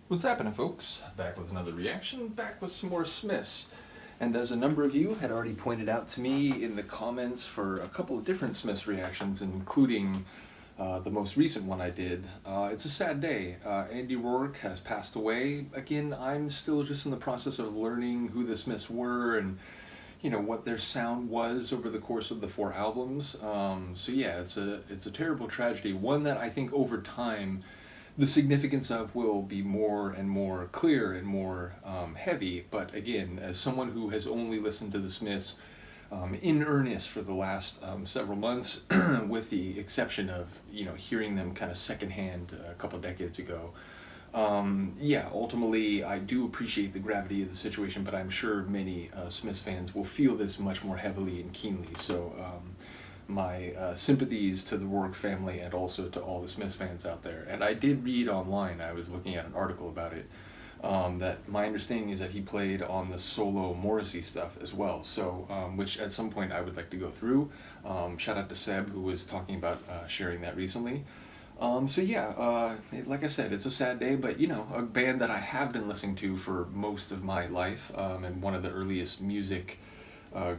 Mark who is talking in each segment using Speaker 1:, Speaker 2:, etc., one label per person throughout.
Speaker 1: What's happening, folks? Back with another reaction, back with some more Smiths. And as a number of you had already pointed out to me in the comments for a couple of different Smiths reactions, including the most recent one I did, it's a sad day. Andy Rourke has passed away. Again, I'm still just in the process of learning who the Smiths were and what their sound was over the course of the 4 albums. So yeah, it's a terrible tragedy, one that I think over time the significance of will be more and more clear and more heavy. But again, as someone who has only listened to the Smiths in earnest for the last several months, with the exception of hearing them kind of secondhand a couple decades ago, yeah, ultimately I do appreciate the gravity of the situation, but I'm sure many Smiths fans will feel this much more heavily and keenly. So my sympathies to the Rourke family and also to all the Smiths fans out there. And I did read online, I was looking at an article about it, that my understanding is that he played on the solo Morrissey stuff as well, so which at some point I would like to go through. Shout out to Seb, who was talking about sharing that recently. So yeah, like I said, it's a sad day, but a band that I have been listening to for most of my life, and one of the earliest music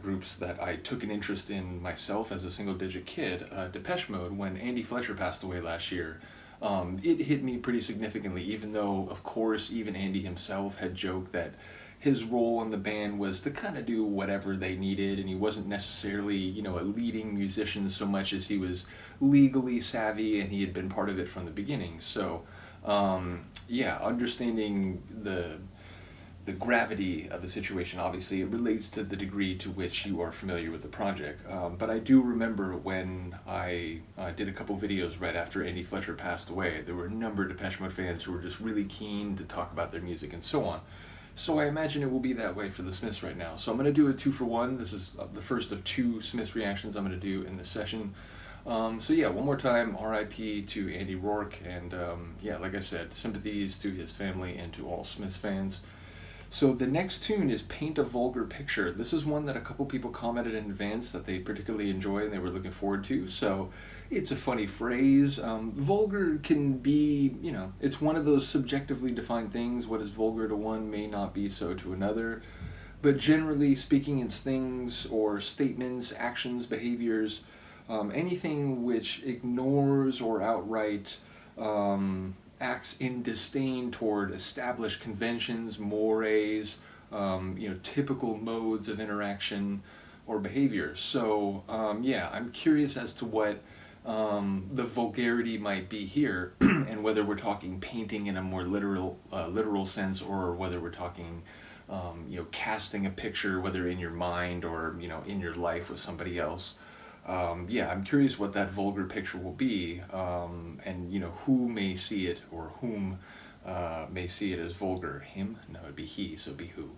Speaker 1: groups that I took an interest in myself as a single-digit kid, Depeche Mode. When Andy Fletcher passed away last year, it hit me pretty significantly, even though, of course, even Andy himself had joked that his role in the band was to kind of do whatever they needed, and he wasn't necessarily, a leading musician so much as he was legally savvy, and he had been part of it from the beginning. So, yeah, understanding the gravity of the situation, obviously, it relates to the degree to which you are familiar with the project. But I do remember when I did a couple videos right after Andy Fletcher passed away, there were a number of Depeche Mode fans who were just really keen to talk about their music and so on. So I imagine it will be that way for the Smiths right now. So I'm going to do a 2-for-1. This is the first of 2 Smiths reactions I'm going to do in this session. So yeah, one more time, R.I.P. to Andy Rourke, and yeah, like I said, sympathies to his family and to all Smiths fans. So the next tune is Paint a Vulgar Picture. This is one that a couple people commented in advance that they particularly enjoy and they were looking forward to. So it's a funny phrase. Vulgar can be, it's one of those subjectively defined things. What is vulgar to one may not be so to another. But generally speaking, it's things or statements, actions, behaviors, anything which ignores or outright acts in disdain toward established conventions, mores, typical modes of interaction or behavior. So yeah, I'm curious as to what the vulgarity might be here, and whether we're talking painting in a more literal sense, or whether we're talking casting a picture, whether in your mind or in your life with somebody else. Yeah, I'm curious what that vulgar picture will be, and who may see it, or whom may see it as vulgar. Him? No, it'd be he, so it'd be who.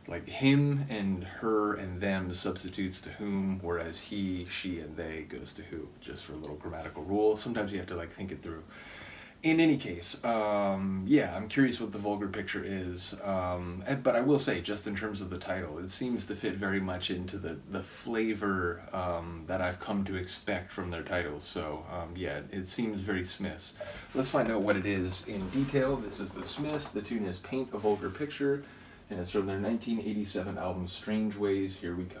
Speaker 1: Like him and her and them substitutes to whom, whereas he, she, and they goes to who, just for a little grammatical rule. Sometimes you have to think it through. In any case, yeah, I'm curious what the vulgar picture is, but I will say, just in terms of the title, it seems to fit very much into the flavor that I've come to expect from their titles. So yeah, it seems very Smiths. Let's find out what it is in detail. This is the Smiths. The tune is Paint a Vulgar Picture, and it's from their 1987 album Strangeways. Here we go.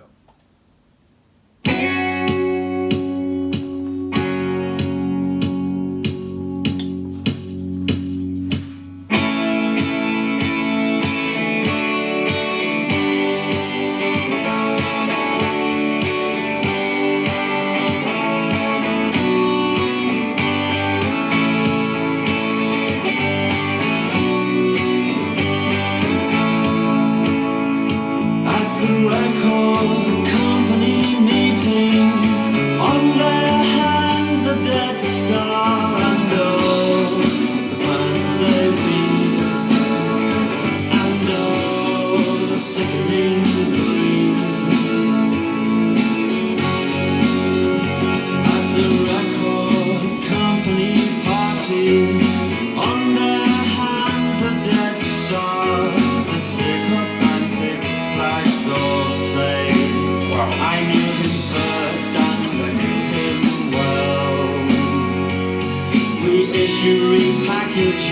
Speaker 2: Repackage,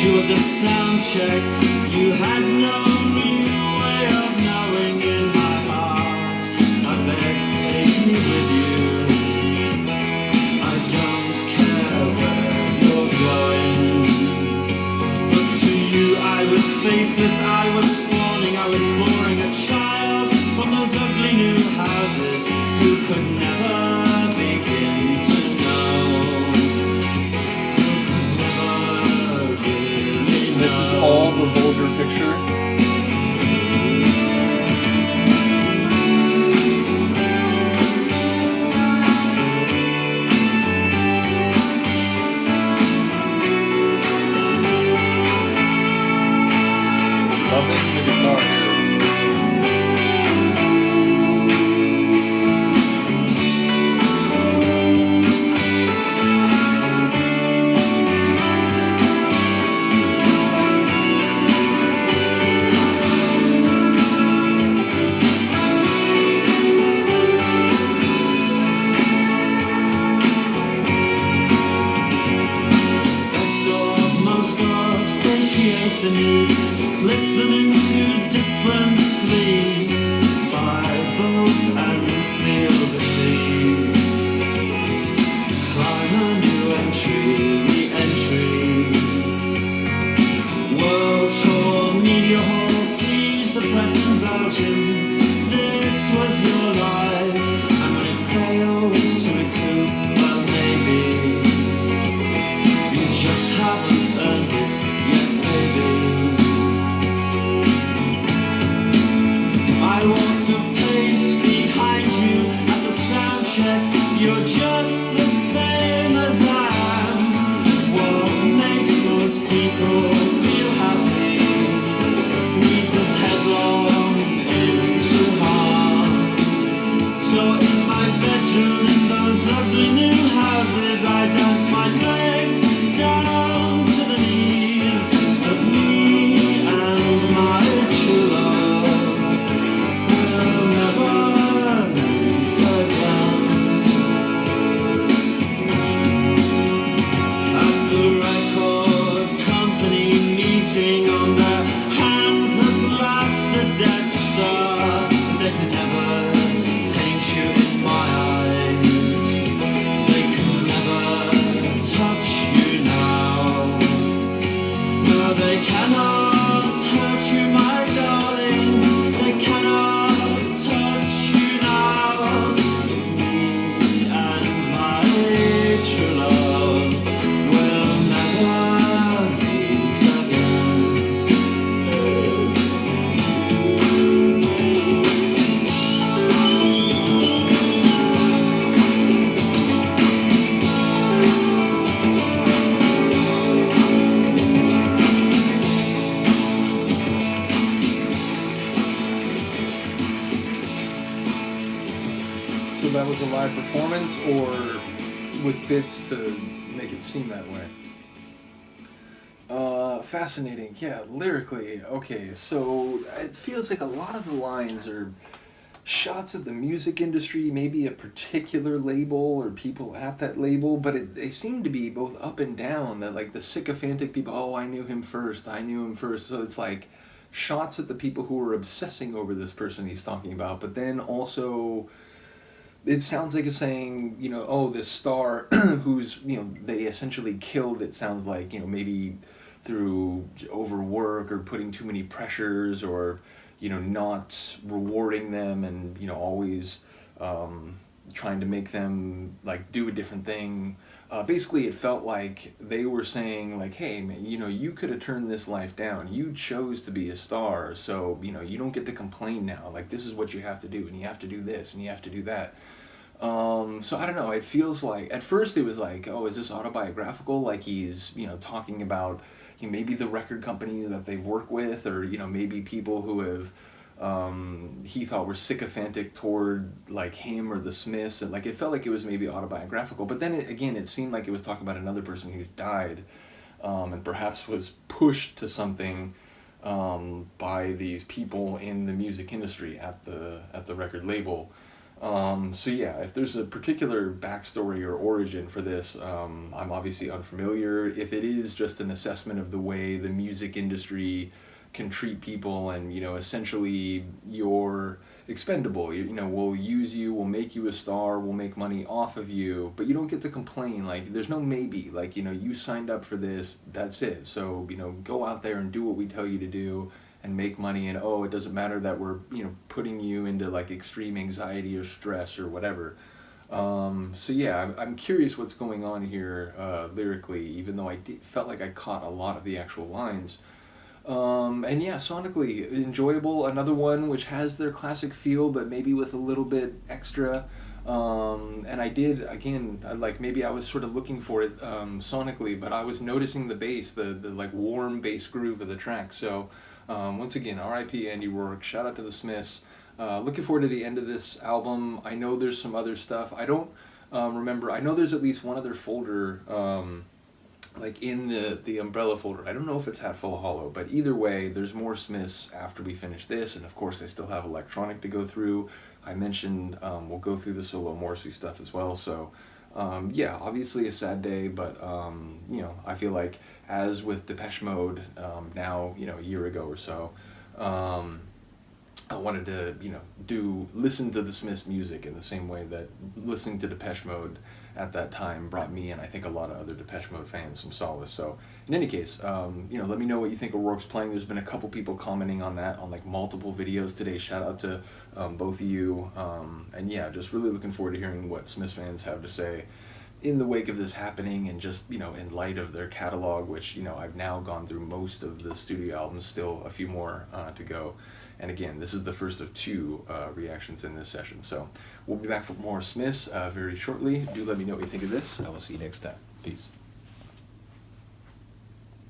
Speaker 2: you at the sound check. You had no real way of knowing in my heart. I beg, take me with you. I don't care where you're going. But to you I was faceless, I was fawning, I was boring a child from those ugly new houses who could never begin to know. Who could never really know.
Speaker 1: This is all the Vulgar picture. Loving the guitar here.
Speaker 2: Best of, most of, satiate the need. Slip them into different sleeves. Buy both and feel the sea. Climb a new entry, re-entry. World tour, media hall, please the press in Belgium. This was your life, and when it fails to recoup, well maybe you just haven't earned it yet, baby. I walk the pace behind you at the sound check. You're just the same as I am. What makes most people feel happy leads us headlong into harm. So in my bedroom, in those ugly new houses, I dance my legs down to the knees of me and my true love. We'll never meet again. At the record company meeting, on their hands at last a dead star. They can never taint you in my eyes. They can never touch you now. No, they cannot hurt you, my darling. They cannot touch you now. Me and my true love will never meet again.
Speaker 1: So that was a live performance, or with bits to make it seem that way? Fascinating. Yeah, lyrically. Okay, so it feels like a lot of the lines are shots at the music industry, maybe a particular label or people at that label, but they seem to be both up and down. That like the sycophantic people, oh, I knew him first. So it's like shots at the people who are obsessing over this person he's talking about, but then also it sounds like it's saying, you know, oh, this star who's, you know, they essentially killed, it sounds like, you know, maybe through overwork or putting too many pressures, or, you know, not rewarding them, and, you know, always trying to make them like do a different thing. Basically, it felt like they were saying like, hey, man, you know, you could have turned this life down. You chose to be a star, so, you know, you don't get to complain now. Like, this is what you have to do, and you have to do this, and you have to do that. So I don't know, it feels like, at first it was like, oh, is this autobiographical? Like he's, you know, talking about, you know, maybe the record company that they've worked with, or, you know, maybe people who have, he thought were sycophantic toward like him or the Smiths, and like it felt like it was maybe autobiographical. But then it seemed like it was talking about another person who died, and perhaps was pushed to something by these people in the music industry at the record label. So yeah, if there's a particular backstory or origin for this, I'm obviously unfamiliar. If it is just an assessment of the way the music industry can treat people, and essentially you're expendable. We'll use you, we'll make you a star, we'll make money off of you, but you don't get to complain. Like, there's no maybe. Like, you signed up for this, that's it. So go out there and do what we tell you to do and make money, and oh, it doesn't matter that we're putting you into like extreme anxiety or stress or whatever. So yeah, I'm curious what's going on here lyrically, even though felt like I caught a lot of the actual lines. And yeah, sonically enjoyable. Another one which has their classic feel, but maybe with a little bit extra. And I did, again, maybe I was sort of looking for it sonically, but I was noticing the bass, the like warm bass groove of the track. So once again, R.I.P. Andy Rourke. Shout out to the Smiths. Looking forward to the end of this album. I know there's some other stuff. I don't remember. I know there's at least one other folder. Like in the umbrella folder. I don't know if it's Hatful of Hollow, but either way, there's more Smiths after we finish this, and of course I still have electronic to go through. I mentioned we'll go through the solo Morrissey stuff as well, so yeah, obviously a sad day, but I feel like, as with Depeche Mode, now, a year ago or so, I wanted to listen to the Smiths music in the same way that listening to Depeche Mode at that time brought me, and I think a lot of other Depeche Mode fans, some solace. So in any case, let me know what you think of Rourke's playing. There's been a couple people commenting on that on like multiple videos today. Shout out to both of you. And yeah, just really looking forward to hearing what Smiths fans have to say in the wake of this happening, and just in light of their catalog, which I've now gone through most of the studio albums, still a few more to go. And again, this is the first of two reactions in this session. So we'll be back for more Smiths very shortly. Do let me know what you think of this. I will see you next time. Peace.